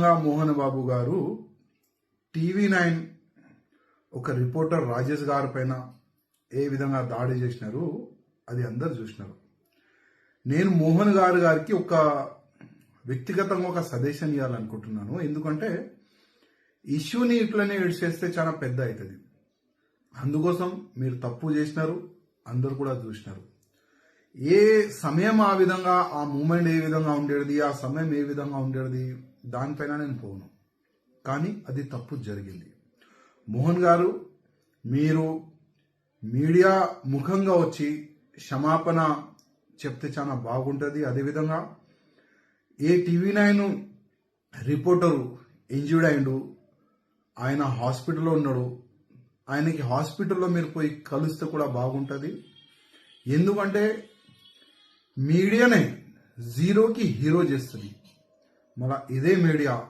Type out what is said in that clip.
మోహన్ బాబు గారు TV9 ఒక reporter Rajesh గారి పైన ఏ విధంగా దాడి చేసినారు అది అందరు చూసినారు. నేను మోహన్ గారికి ఒక వ్యక్తిగతంగా ఒక సజెషన్ ఇవ్వాలనుకుంటున్నాను. ఎందుకంటే ఇష్యూని ఇట్లనే చేస్తే చాలా పెద్ద అవుతుంది. అందుకోసం మీరు తప్పు చేసినారు, అందరు కూడా చూసినారు. ఏ సమయం ఆ విధంగా, ఆ మూమెంట్ ఏ విధంగా ఉండేది, ఆ సమయం ఏ విధంగా ఉండేది దానిపైన నేను పోను. కానీ అది తప్పు జరిగింది. మోహన్ గారు, మీరు మీడియా ముఖంగా వచ్చి క్షమాపణ చెప్తే చాలా బాగుంటుంది. అదేవిధంగా TV9 రిపోర్టరు ఇంజ్యూర్డ్ అయిండు, ఆయన హాస్పిటల్లో ఉన్నాడు. ఆయనకి హాస్పిటల్లో మీరు పోయి కలిస్తే కూడా బాగుంటుంది. ఎందుకంటే మీడియానే జీరోకి హీరో చేస్తుంది. మళ్ళీ ఇదే మీడియా